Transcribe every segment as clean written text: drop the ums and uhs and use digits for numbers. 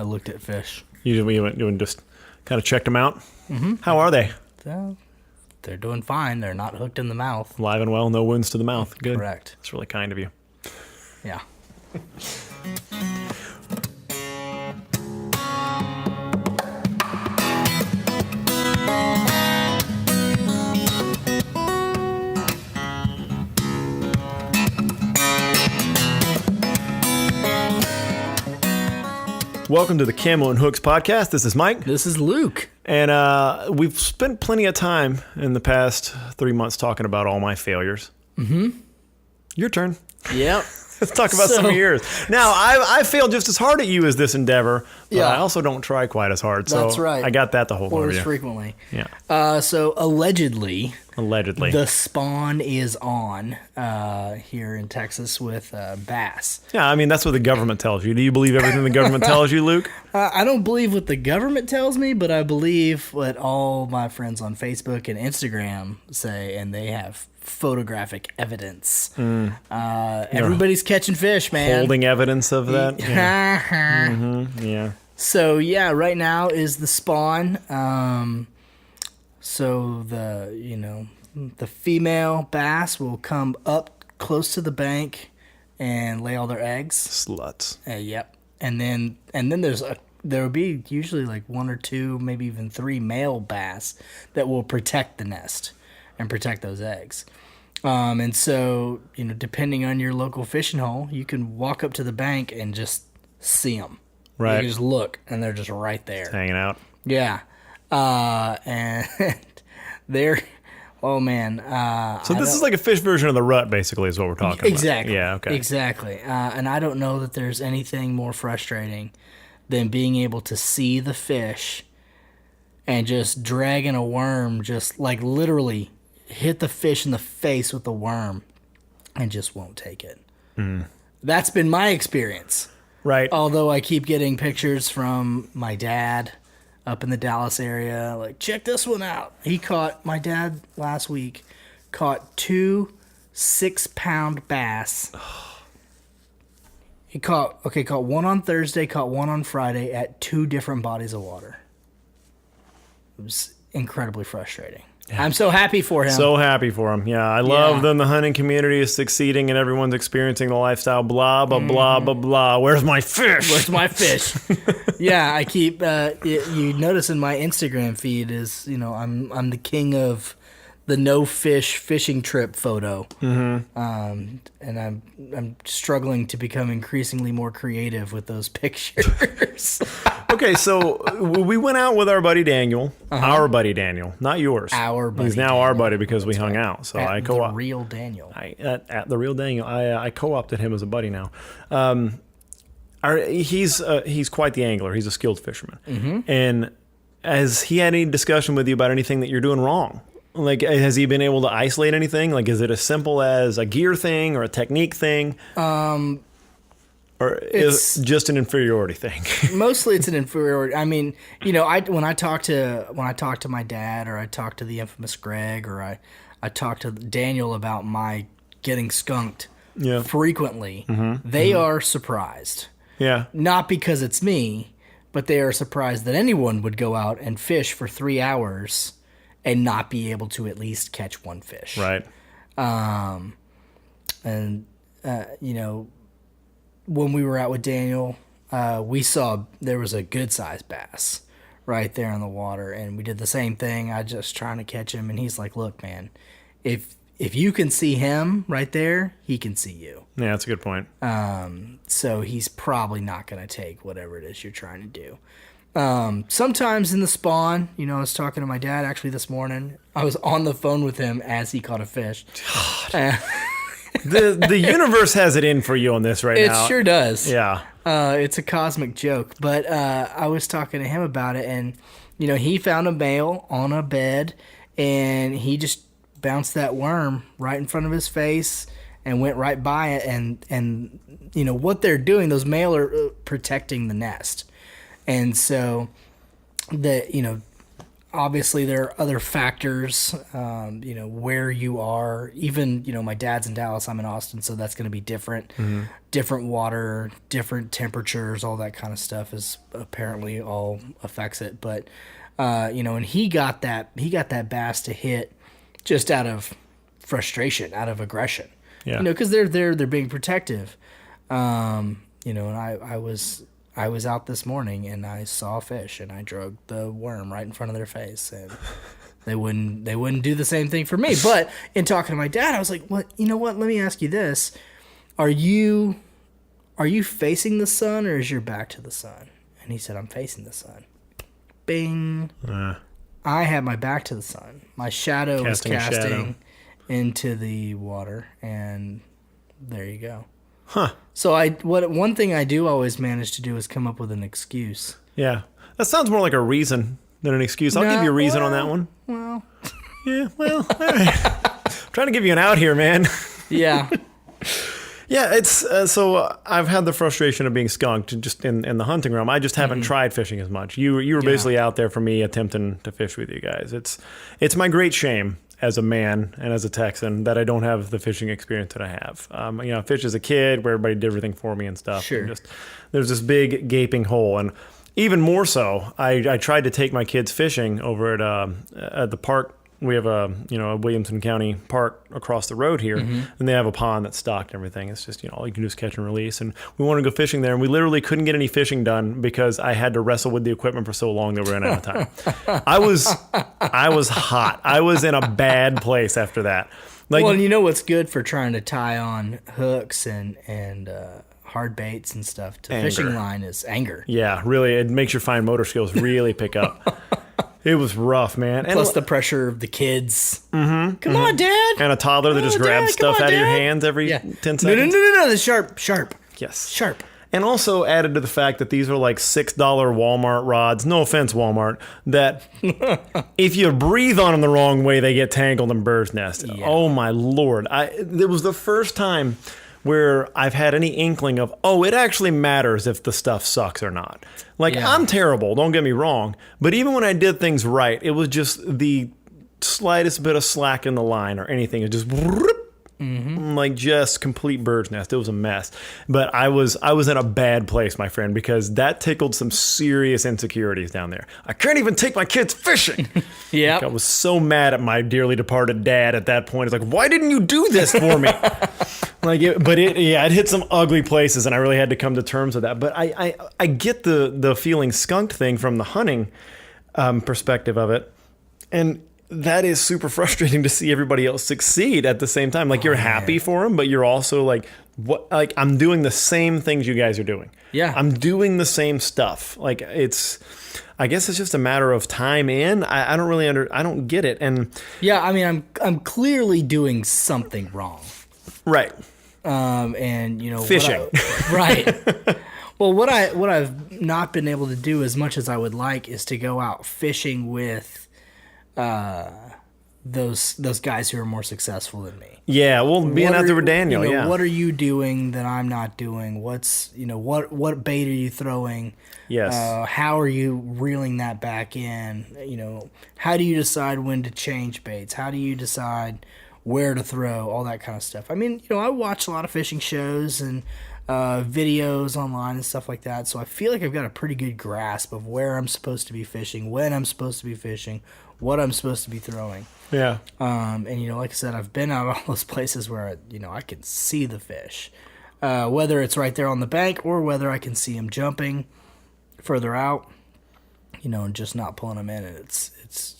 I looked at fish. You went and just kind of checked them out? Mm-hmm. How are they? They're doing fine. They're not hooked in the mouth. Alive and well, no wounds to the mouth. Good. Correct. That's really kind of you. Yeah. Welcome to the Camo and Hooks podcast. This is Mike. This is Luke. And we've spent plenty of time in the past 3 months talking about all my failures. Mm-hmm. Your turn. Yep. Let's talk about some of yours. Now, I failed just as hard at you as this endeavor, but Yeah. I also don't try quite as hard. So That's right. I got that to hold Or over as you. frequently. Yeah. So allegedly, Allegedly. the spawn is on here in Texas with bass. Yeah, I mean, that's what the government tells you. Do you believe everything the government tells you, Luke? I don't believe what the government tells me, but I believe what all my friends on Facebook and Instagram say, and they have photographic evidence. Everybody's catching fish, man. Holding evidence of that? Yeah. Yeah. So yeah, right now is the spawn. So the female bass will come up close to the bank and lay all their eggs. Sluts. Yep. And then there will be usually like one or two, maybe even three male bass that will protect the nest and protect those eggs. And so, depending on your local fishing hole, you can walk up to the bank and just see them. Right. You can just look, and they're just right there. Hanging out. Yeah. And they're, oh man. So this is like a fish version of the rut, basically, is what we're talking Exactly. about. Yeah, okay. Exactly. And I don't know that there's anything more frustrating than being able to see the fish and just dragging a worm, just like literally hit the fish in the face with the worm and just won't take it. That's been my experience. Right. Although I keep getting pictures from my dad up in the Dallas area, like, check this one out. My dad last week caught 2 6-pound bass. He caught one on Thursday, caught one on Friday at 2 different bodies of water. It was incredibly frustrating. Yeah. I'm so happy for him. So happy for him. Yeah, I love them. The hunting community is succeeding and everyone's experiencing the lifestyle. Blah, blah, blah, blah, blah. Where's my fish? Where's my fish? Yeah, I keep, you notice in my Instagram feed is, I'm the king of the no fish fishing trip photo. Mm-hmm. And I'm struggling to become increasingly more creative with those pictures. Okay, so we went out with our buddy Daniel. Our buddy Daniel, not yours. Our buddy. He's now Daniel. our buddy because we hung out. So I the real Daniel. At the real Daniel. I co-opted him as a buddy now. He's quite the angler. He's a skilled fisherman. Mm-hmm. And has he had any discussion with you about anything that you're doing wrong? Like, has he been able to isolate anything? Like, is it as simple as a gear thing or a technique thing? Or is it just an inferiority thing? Mostly it's an inferiority. I mean, when I talk to my dad, or I talk to the infamous Greg, or I talk to Daniel about my getting skunked frequently, they are surprised. Yeah. Not because it's me, but they are surprised that anyone would go out and fish for 3 hours and not be able to at least catch one fish. Right. When we were out with Daniel, we saw there was a good-sized bass right there in the water, and we did the same thing. I just trying to catch him, and he's like, look, man, if you can see him right there, he can see you. Yeah, that's a good point. So he's probably not going to take whatever it is you're trying to do. Sometimes in the spawn, I was talking to my dad actually this morning. I was on the phone with him as he caught a fish. The universe has it in for you on this now. It sure does. Yeah. It's a cosmic joke. But I was talking to him about it, and he found a male on a bed, and he just bounced that worm right in front of his face and went right by it. And what they're doing, those male are protecting the nest. And so obviously there are other factors, where you are. Even, my dad's in Dallas, I'm in Austin, so that's going to be different. Different water, different temperatures, all that kind of stuff is apparently all affects it. But, and he got that bass to hit just out of frustration, out of aggression. Yeah. Because they're being protective. And I was out this morning and I saw a fish and I drug the worm right in front of their face, and they wouldn't do the same thing for me. But in talking to my dad, I was like, "What? You know what? Let me ask you this: Are you facing the sun or is your back to the sun?" And he said, "I'm facing the sun." Bing. I had my back to the sun. My shadow was casting into the water, and there you go. Huh. So one thing I do always manage to do is come up with an excuse. Yeah. That sounds more like a reason than an excuse. I'll give you a reason on that one. Well. Yeah, well, all right. I'm trying to give you an out here, man. Yeah. Yeah, it's so I've had the frustration of being skunked just in the hunting realm. I just haven't tried fishing as much. You were basically out there for me attempting to fish with you guys. It's my great shame as a man and as a Texan that I don't have the fishing experience that I have. I fished as a kid where everybody did everything for me and stuff. Sure. And there's this big gaping hole. And even more so, I tried to take my kids fishing over at the park. We have a Williamson County park across the road here, and they have a pond that's stocked and everything. It's just, all you can do is catch and release. And we want to go fishing there, and we literally couldn't get any fishing done because I had to wrestle with the equipment for so long that we ran out of time. I was hot. I was in a bad place after that. Well, and you know what's good for trying to tie on hooks and hard baits and stuff to fishing line is anger. Yeah, really, it makes your fine motor skills really pick up. It was rough, man. Plus the pressure of the kids. Come on, Dad. And a toddler that just grabs stuff out of your hands every 10 seconds. No, the sharp. Yes. Sharp. And also added to the fact that these are like $6 Walmart rods. No offense, Walmart. That if you breathe on them the wrong way, they get tangled in bird's nest. Yeah. Oh, my Lord. It was the first time where I've had any inkling of, it actually matters if the stuff sucks or not. I'm terrible, don't get me wrong, but even when I did things right, it was just the slightest bit of slack in the line or anything. It just just complete bird's nest. It was a mess. But I was in a bad place, my friend, because that tickled some serious insecurities down there. I can't even take my kids fishing. Yeah. I was so mad at my dearly departed dad at that point. It's like, why didn't you do this for me? It hit some ugly places, and I really had to come to terms with that. But I get the feeling skunked thing from the hunting perspective of it, and that is super frustrating to see everybody else succeed at the same time. You're happy for them, but you're also I'm doing the same things you guys are doing. Yeah, I'm doing the same stuff. I guess it's just a matter of time in. I don't really I don't get it. And yeah, I mean, I'm clearly doing something wrong. Right. Fishing. Right. Well, what I've not been able to do as much as I would like is to go out fishing with those guys who are more successful than me. Yeah, well, being out there with Daniel, yeah. What are you doing that I'm not doing? What's what bait are you throwing? Yes. How are you reeling that back in? How do you decide when to change baits? How do you decide where to throw, all that kind of stuff. I mean, I watch a lot of fishing shows and videos online and stuff like that, so I feel like I've got a pretty good grasp of where I'm supposed to be fishing, when I'm supposed to be fishing, what I'm supposed to be throwing. Yeah. And like I said, I've been out all those places where I can see the fish, whether it's right there on the bank or whether I can see them jumping further out, and just not pulling them in, and it's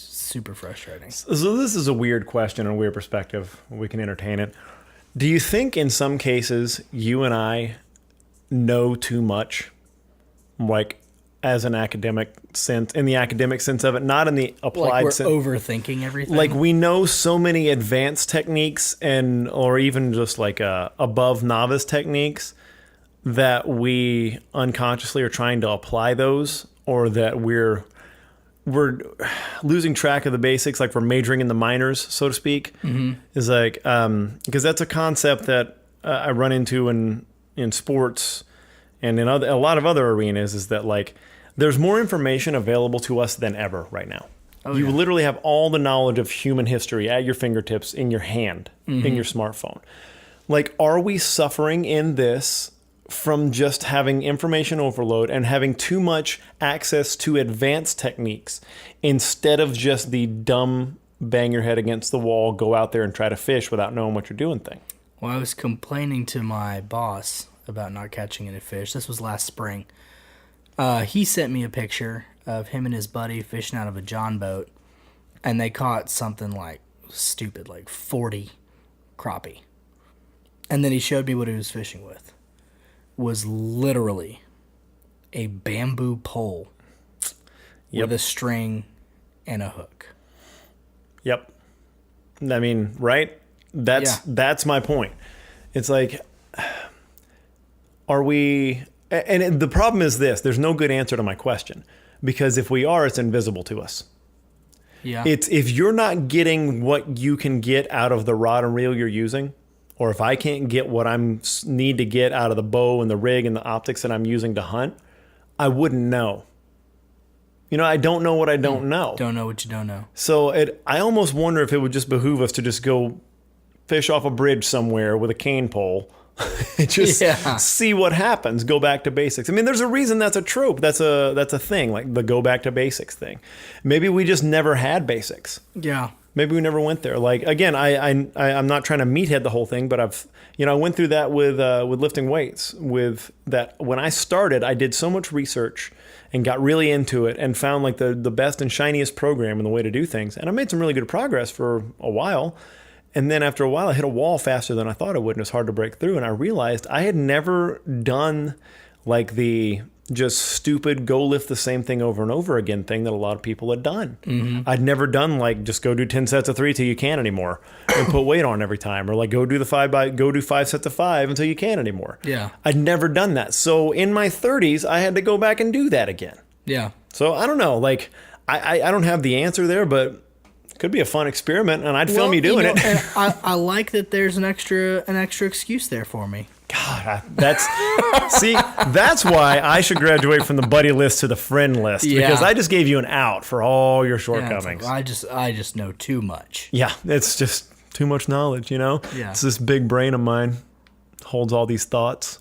super frustrating. So this is a weird question and a weird perspective. We can entertain it. Do you think in some cases you and I know too much, as an academic sense, in the academic sense of it, not in the applied sense? We're overthinking everything. We know so many advanced techniques or even just above novice techniques that we unconsciously are trying to apply those, or that we're losing track of the basics, we're majoring in the minors, so to speak. Mm-hmm. Is because that's a concept that I run into in sports and in a lot of other arenas, is that there's more information available to us than ever right now. You literally have all the knowledge of human history at your fingertips in your hand, in your smartphone. Like, are we suffering in this from just having information overload and having too much access to advanced techniques instead of just the dumb bang your head against the wall, go out there and try to fish without knowing what you're doing thing? Well, I was complaining to my boss about not catching any fish. This was last spring. He sent me a picture of him and his buddy fishing out of a John boat, and they caught something like stupid, like 40 crappie. And then he showed me what he was fishing with. Was literally a bamboo pole with a string and a hook. Yep. I mean, right? That's my point. It's like, are we... And the problem is this. There's no good answer to my question. Because if we are, it's invisible to us. Yeah. It's if you're not getting what you can get out of the rod and reel you're using, or if I can't get what I need to get out of the bow and the rig and the optics that I'm using to hunt, I wouldn't know. You know, I don't know what I don't know. Don't know what you don't know. So I almost wonder if it would just behoove us to just go fish off a bridge somewhere with a cane pole and just see what happens. Go back to basics. I mean, there's a reason that's a trope. That's a thing, like the go back to basics thing. Maybe we just never had basics. Yeah. Maybe we never went there. Like, again, I'm not trying to meathead the whole thing, but I went through that with lifting weights. With that, when I started, I did so much research and got really into it and found like the best and shiniest program and the way to do things. And I made some really good progress for a while. And then after a while, I hit a wall faster than I thought I would, and it was hard to break through. And I realized I had never done like the just stupid go lift the same thing over and over again thing that a lot of people had done. Mm-hmm. I'd never done like just go do 10 sets of 3 till you can't anymore and put weight on every time, or like go do 5 sets of 5 until you can't anymore. Yeah. I'd never done that. So in my 30s, I had to go back and do that again. Yeah. So I don't know, like I don't have the answer there, but it could be a fun experiment, and I'd film you doing it. And I like that there's an extra excuse there for me. God, that's why I should graduate from the buddy list to the friend list, because I just gave you an out for all your shortcomings. Yeah, like, I just know too much. Yeah, it's just too much knowledge, you know? Yeah. It's this big brain of mine holds all these thoughts.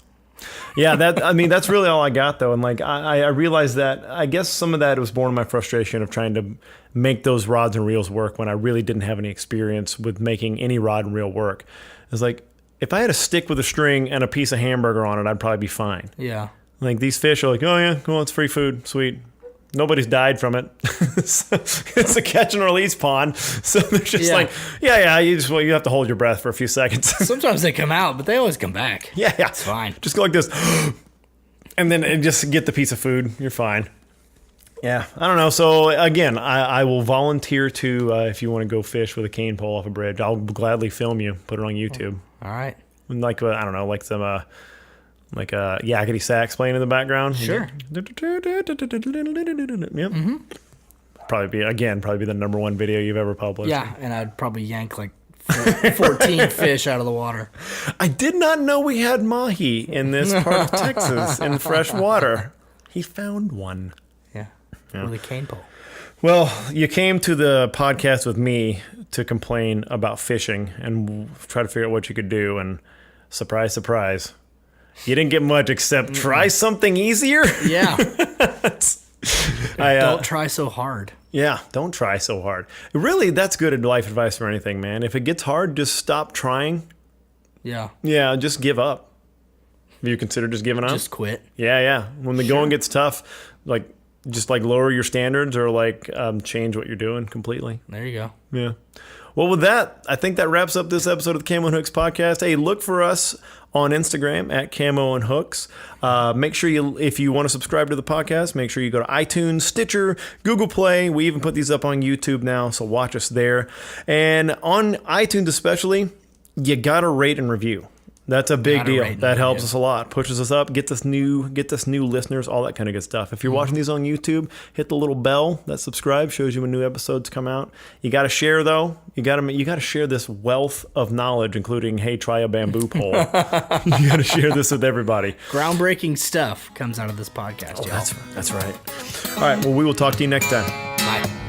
Yeah, that's really all I got, though. And like I realized that I guess some of that was born of my frustration of trying to make those rods and reels work when I really didn't have any experience with making any rod and reel work. It's like, if I had a stick with a string and a piece of hamburger on it, I'd probably be fine. Yeah. Like, these fish are like, oh yeah, cool, it's free food, sweet. Nobody's died from it. It's a catch and release pond. So they're just like, you have to hold your breath for a few seconds. Sometimes they come out, but they always come back. Yeah. It's fine. Just go like this. And then just get the piece of food. You're fine. Yeah, I don't know. So again, I will volunteer to, if you want to go fish with a cane pole off a bridge, I'll gladly film you, put it on YouTube. All right. Like, I don't know, like some, like a yakety sax playing in the background. Sure. Yep. Mm-hmm. Probably be the number one video you've ever published. Yeah, and I'd probably yank like 14 fish out of the water. I did not know we had mahi in this part of Texas in fresh water. He found one. Yeah. With a cane pole. Well, you came to the podcast with me to complain about fishing and try to figure out what you could do. And surprise, surprise, you didn't get much except try something easier. Yeah. Don't try so hard. Yeah, don't try so hard. Really, that's good life advice for anything, man. If it gets hard, just stop trying. Yeah. Yeah, just give up. Have you considered just giving up? Just quit. Yeah. When the going gets tough, like, just like lower your standards or like change what you're doing completely. There you go. Yeah. Well, with that, I think that wraps up this episode of the Camo and Hooks podcast. Hey, look for us on Instagram at Camo and Hooks. Make sure if you want to subscribe to the podcast, make sure you go to iTunes, Stitcher, Google Play. We even put these up on YouTube now, so watch us there. And on iTunes especially, you got to rate and review. That's a big deal. That helps us a lot. Pushes us up, gets us new listeners, all that kind of good stuff. If you're watching these on YouTube, hit the little bell that subscribe, shows you when new episodes come out. You got to share though. You got to share this wealth of knowledge, including, hey, try a bamboo pole. You got to share this with everybody. Groundbreaking stuff comes out of this podcast, y'all. That's right. All right. Well, we will talk to you next time. Bye.